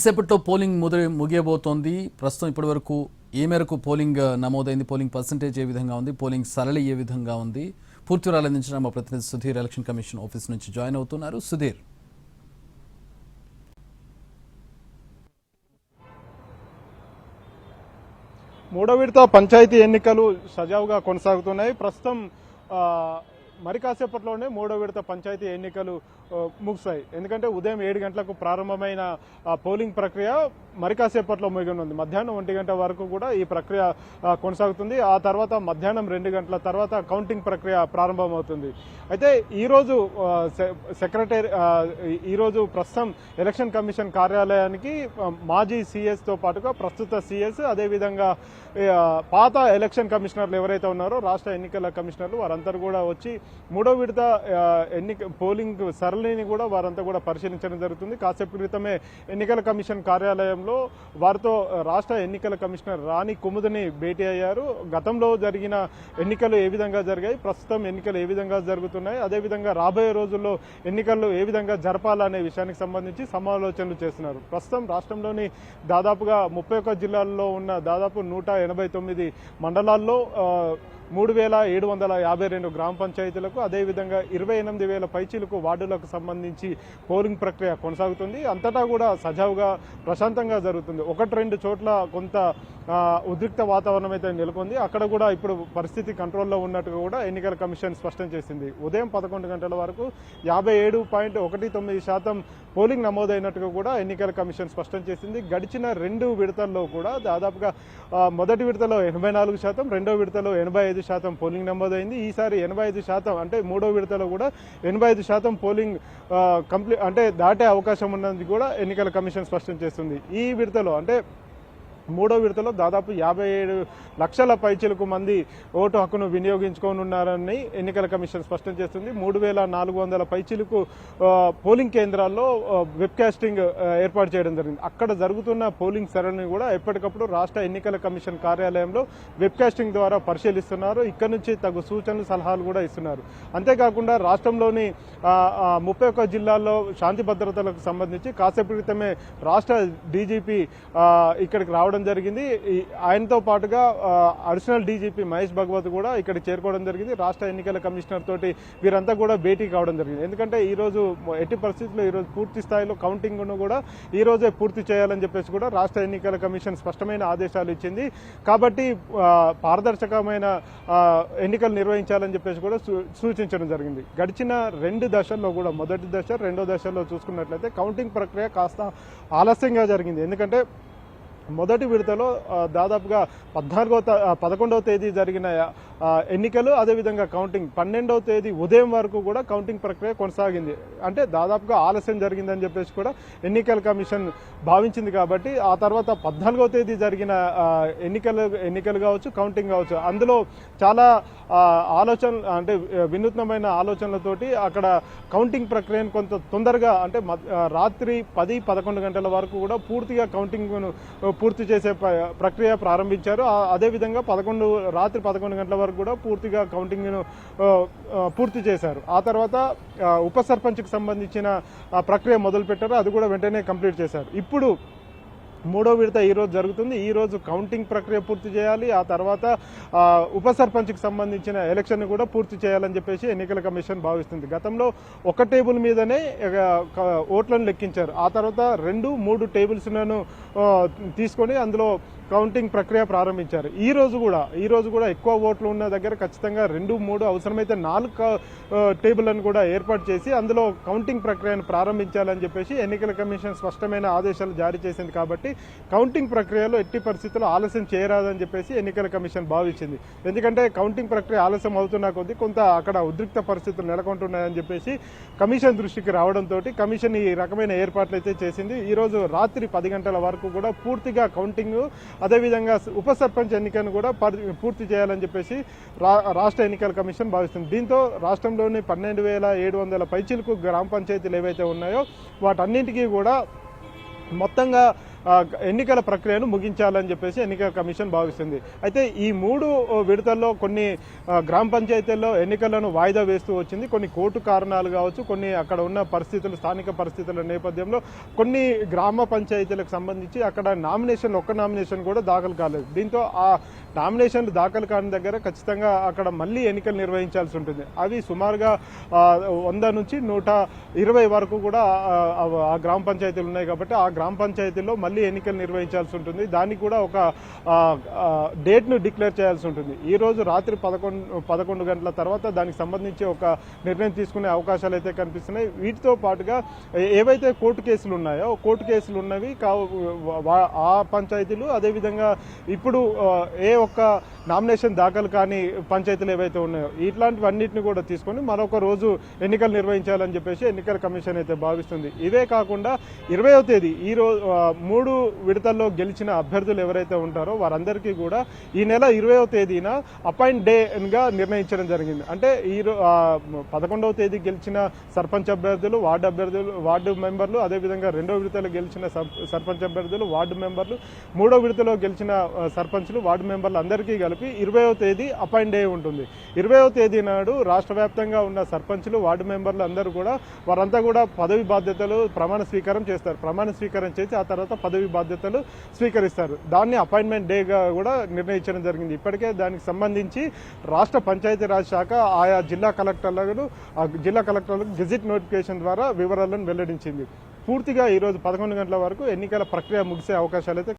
సేపట్లో పోలింగ్ ముగియబోతోంది. ప్రస్తుతం ఇప్పటి వరకు ఏ మేరకు పోలింగ్ నమోదైంది, పోలింగ్ పర్సంటేజ్ ఏ విధంగా ఉంది, పోలింగ్ సరళి ఏ విధంగా ఉంది, పూర్తి వివరాలు అందించిన మా ప్రతినిధి సుధీర్ ఎలక్షన్ కమిషన్ ఆఫీస్ నుంచి జాయిన్ అవుతున్నారు. సుధీర్, మూడో విడత పంచాయతీ ఎన్నికలు సజావుగా కొనసాగుతున్నాయి. ప్రస్తుతం మరి కాసేపట్లోనే మూడో విడత పంచాయతీ ఎన్నికలు ముగిశాయి. ఎందుకంటే ఉదయం 7 గంటలకు ప్రారంభమైన పోలింగ్ ప్రక్రియ మరి కాసేపట్లో ముగినుంది. మధ్యాహ్నం 1 గంట వరకు కూడా ఈ ప్రక్రియ కొనసాగుతుంది. ఆ తర్వాత మధ్యాహ్నం 2 గంటల తర్వాత కౌంటింగ్ ప్రక్రియ ప్రారంభమవుతుంది. అయితే ఈరోజు ప్రస్తుతం ఎలక్షన్ కమిషన్ కార్యాలయానికి మాజీ సిఎస్తో పాటుగా ప్రస్తుత సిఎస్, అదేవిధంగా పాత ఎలక్షన్ కమిషనర్లు ఎవరైతే ఉన్నారో రాష్ట్ర ఎన్నికల కమిషనర్లు వారందరూ కూడా వచ్చి మూడో విడత పోలింగ్ సరళిని కూడా వారంతా కూడా పరిశీలించడం జరుగుతుంది. కాసేపు క్రితమే ఎన్నికల కమిషన్ కార్యాలయంలో వారితో రాష్ట్ర ఎన్నికల కమిషనర్ రాణి కుముదని భేటీ అయ్యారు. గతంలో జరిగిన ఎన్నికలు ఏ విధంగా జరిగాయి, ప్రస్తుతం ఎన్నికలు ఏ విధంగా జరుగుతున్నాయి, అదేవిధంగా రాబోయే రోజుల్లో ఎన్నికలు ఏ విధంగా జరపాలనే విషయానికి సంబంధించి సమాలోచనలు చేస్తున్నారు. ప్రస్తుతం రాష్ట్రంలోని దాదాపుగా 31 జిల్లాల్లో ఉన్న దాదాపు 189 మండలాల్లో 3752 గ్రామ పంచాయతీలకు, అదేవిధంగా 28,000 పైచీలకు వార్డులకు సంబంధించి పోలింగ్ ప్రక్రియ కొనసాగుతుంది. అంతటా కూడా సజావుగా ప్రశాంతంగా జరుగుతుంది. 1-2 చోట్ల కొంత ఉద్రిక్త వాతావరణం అయితే నెలకొంది. అక్కడ కూడా ఇప్పుడు పరిస్థితి కంట్రోల్లో ఉన్నట్టుగా కూడా ఎన్నికల కమిషన్ స్పష్టం చేసింది. ఉదయం 11 గంటల వరకు 57.19% పోలింగ్ నమోదైనట్టుగా కూడా ఎన్నికల కమిషన్ స్పష్టం చేసింది. గడిచిన 2 విడతల్లో కూడా దాదాపుగా మొదటి విడతలో 84%, రెండో విడతలో 85% పోలింగ్ నమోదైంది. ఈసారి 85%, అంటే మూడో విడతలో కూడా 85% పోలింగ్ కంప్లీట్ అంటే దాటే అవకాశం ఉన్నది కూడా ఎన్నికల కమిషన్ స్పష్టం చేస్తుంది. ఈ విడతలో అంటే మూడో విడతలో దాదాపు 57 లక్షల పైచిలకు మంది ఓటు హక్కును వినియోగించుకోనున్నారని ఎన్నికల కమిషన్ స్పష్టం చేస్తుంది. 3,400 పైచిలకు పోలింగ్ కేంద్రాల్లో వెబ్కాస్టింగ్ ఏర్పాటు చేయడం జరిగింది. అక్కడ జరుగుతున్న పోలింగ్ సరళిని కూడా ఎప్పటికప్పుడు రాష్ట్ర ఎన్నికల కమిషన్ కార్యాలయంలో వెబ్కాస్టింగ్ ద్వారా పరిశీలిస్తున్నారు. ఇక్కడ నుంచి తగు సూచనలు, సలహాలు కూడా ఇస్తున్నారు. అంతేకాకుండా రాష్ట్రంలోని 31 జిల్లాల్లో శాంతి భద్రతలకు సంబంధించి కాసేపు క్రితమే రాష్ట్ర డీజీపీ ఇక్కడికి రావడం జరిగింది. ఆయనతో పాటుగా అడిషనల్ డీజీపీ మహేష్ భగవత్ కూడా ఇక్కడ చేరుకోవడం జరిగింది. రాష్ట్ర ఎన్నికల కమిషనర్ తోటి వీరంతా కూడా భేటీ కావడం జరిగింది. ఎందుకంటే ఈరోజు ఎట్టి పరిస్థితుల్లో ఈరోజు పూర్తి స్థాయిలో కౌంటింగ్ ను కూడా ఈ రోజే పూర్తి చేయాలని చెప్పేసి కూడా రాష్ట్ర ఎన్నికల కమిషన్ స్పష్టమైన ఆదేశాలు ఇచ్చింది. కాబట్టి పారదర్శకమైన ఎన్నికలు నిర్వహించాలని చెప్పేసి కూడా సూచించడం జరిగింది. గడిచిన 2 దశల్లో కూడా, మొదటి దశ, రెండో దశల్లో చూసుకున్నట్లయితే కౌంటింగ్ ప్రక్రియ కాస్త ఆలస్యంగా జరిగింది. ఎందుకంటే మొదటి విడతలో దాదాపుగా 11వ తేదీ జరిగిన ఎన్నికలు, అదేవిధంగా కౌంటింగ్ 12వ తేదీ ఉదయం వరకు కూడా కౌంటింగ్ ప్రక్రియ కొనసాగింది. అంటే దాదాపుగా ఆలస్యం జరిగిందని చెప్పేసి కూడా ఎన్నికల కమిషన్ భావించింది. కాబట్టి ఆ తర్వాత 14వ తేదీ జరిగిన ఎన్నికలు కావచ్చు, కౌంటింగ్ కావచ్చు, అందులో చాలా ఆలోచనలు, అంటే వినూత్నమైన ఆలోచనలతోటి అక్కడ కౌంటింగ్ ప్రక్రియను కొంత తొందరగా, అంటే రాత్రి 10-11 గంటల వరకు కూడా పూర్తిగా కౌంటింగ్ను పూర్తి చేసే ప్రక్రియ ప్రారంభించారు. అదేవిధంగా రాత్రి 11 గంటల వరకు కూడా పూర్తిగా కౌంటింగ్ను పూర్తి చేశారు. ఆ తర్వాత ఉప సర్పంచ్కి సంబంధించిన ప్రక్రియ మొదలుపెట్టారు. అది కూడా వెంటనే కంప్లీట్ చేశారు. ఇప్పుడు మూడో విడత ఈరోజు జరుగుతుంది. ఈరోజు కౌంటింగ్ ప్రక్రియ పూర్తి చేయాలి. ఆ తర్వాత ఉప సర్పంచ్కి సంబంధించిన ఎలక్షన్ కూడా పూర్తి చేయాలని చెప్పేసి ఎన్నికల కమిషన్ భావిస్తుంది. గతంలో ఒక టేబుల్ మీదనే ఓట్లను లెక్కించారు. ఆ తర్వాత 2-3 టేబుల్స్లను తీసుకొని అందులో కౌంటింగ్ ప్రక్రియ ప్రారంభించారు. ఈ రోజు కూడా ఎక్కువ ఓట్లు ఉన్న దగ్గర ఖచ్చితంగా 2-3, అవసరమైతే 4 టేబుల్లను కూడా ఏర్పాటు చేసి అందులో కౌంటింగ్ ప్రక్రియను ప్రారంభించాలని చెప్పేసి ఎన్నికల కమిషన్ స్పష్టమైన ఆదేశాలు జారీ చేసింది. కాబట్టి కౌంటింగ్ ప్రక్రియలో ఎట్టి పరిస్థితుల్లో ఆలస్యం చేయరాదని చెప్పేసి ఎన్నికల కమిషన్ భావించింది. ఎందుకంటే కౌంటింగ్ ప్రక్రియ ఆలస్యం అవుతున్న కొద్దీ కొంత అక్కడ ఉద్రిక్త పరిస్థితులు నెలకొంటున్నాయని చెప్పేసి కమిషన్ దృష్టికి రావడంతో కమిషన్ ఈ రకమైన ఏర్పాట్లు అయితే చేసింది. ఈరోజు రాత్రి 10 గంటల వరకు కూడా పూర్తిగా కౌంటింగ్, అదేవిధంగా ఉప సర్పంచ్ ఎన్నికను కూడా పూర్తి చేయాలని చెప్పేసి రాష్ట్ర ఎన్నికల కమిషన్ భావిస్తుంది. దీంతో రాష్ట్రంలోని 12,700 పైచిలకు గ్రామ పంచాయతీలు ఏవైతే ఉన్నాయో వాటన్నింటికీ కూడా మొత్తంగా ఎన్నికల ప్రక్రియను ముగించాలని చెప్పేసి ఎన్నికల కమిషన్ భావిస్తుంది. అయితే ఈ 3 విడతల్లో కొన్ని గ్రామ పంచాయతీల్లో ఎన్నికలను వాయిదా వేస్తూ వచ్చింది. కొన్ని కోర్టు కారణాలు కావచ్చు, కొన్ని అక్కడ ఉన్న పరిస్థితులు, స్థానిక పరిస్థితుల నేపథ్యంలో కొన్ని గ్రామ పంచాయతీలకు సంబంధించి అక్కడ ఒక్క నామినేషన్ కూడా దాఖలు కాలేదు. దీంతో ఆ నామినేషన్లు దాఖలు కాని దగ్గర ఖచ్చితంగా అక్కడ మళ్ళీ ఎన్నికలు నిర్వహించాల్సి ఉంటుంది. అవి సుమారుగా 100 నుంచి 120 వరకు కూడా ఆ గ్రామ పంచాయతీలు ఉన్నాయి కాబట్టి ఆ గ్రామ పంచాయతీల్లో మళ్ళీ ఎన్నికలు నిర్వహించాల్సి ఉంటుంది. దానికి కూడా ఒక డేట్ను డిక్లేర్ చేయాల్సి ఉంటుంది. ఈ రోజు రాత్రి 11 గంటల తర్వాత దానికి సంబంధించి ఒక నిర్ణయం తీసుకునే అవకాశాలు అయితే కనిపిస్తున్నాయి. వీటితో పాటుగా ఏవైతే కోర్టు కేసులు ఉన్నాయో కోర్టు కేసులు ఉన్నవి ఆ పంచాయతీలు, అదేవిధంగా ఇప్పుడు ఏ ఒక్క నామినేషన్ దాఖలు కాని పంచాయతీలు ఏవైతే ఉన్నాయో ఇట్లాంటివన్నిటిని కూడా తీసుకొని మరొక రోజు ఎన్నికలు నిర్వహించాలని చెప్పేసి ఎన్నికల కమిషన్ అయితే భావిస్తుంది. ఇవే కాకుండా 20వ తేదీ ఈ రోజు 3 విడతల్లో గెలిచిన అభ్యర్థులు ఎవరైతే ఉంటారో వారందరికీ కూడా ఈ నెల 20వ తేదీన అపాయింట్ డేగా నిర్ణయించడం జరిగింది. అంటే 11వ తేదీ గెలిచిన సర్పంచ్ అభ్యర్థులు, వార్డు మెంబర్లు, అదేవిధంగా 2వ విడతలో గెలిచిన సర్పంచ్ అభ్యర్థులు, వార్డు మెంబర్లు, 3వ విడతలో గెలిచిన సర్పంచ్లు, వార్డు మెంబర్లు అందరికీ కలిపి 20వ తేదీ అపాయింట్ డే ఉంటుంది. 20వ తేదీ నాడు రాష్ట్ర వ్యాప్తంగా ఉన్న సర్పంచ్లు, వార్డు మెంబర్లు అందరూ కూడా వారంతా కూడా పదవి బాధ్యతలు ప్రమాణ స్వీకారం చేస్తారు. ప్రమాణ స్వీకారం చేసి ఆ తర్వాత పదవి బాధ్యతలు స్వీకరిస్తారు. దాన్ని అపాయింట్మెంట్ డేగా కూడా నిర్ణయించడం జరిగింది. ఇప్పటికే దానికి సంబంధించి రాష్ట్ర పంచాయతీరాజ్ శాఖ ఆయా జిల్లా కలెక్టర్లకు గెజిట్ నోటిఫికేషన్ ద్వారా వివరాలను వెల్లడించింది. పూర్తిగా ఈరోజు 11 గంటల వరకు ఎన్నికల ప్రక్రియ ముగిసే అవకాశాలు అయితే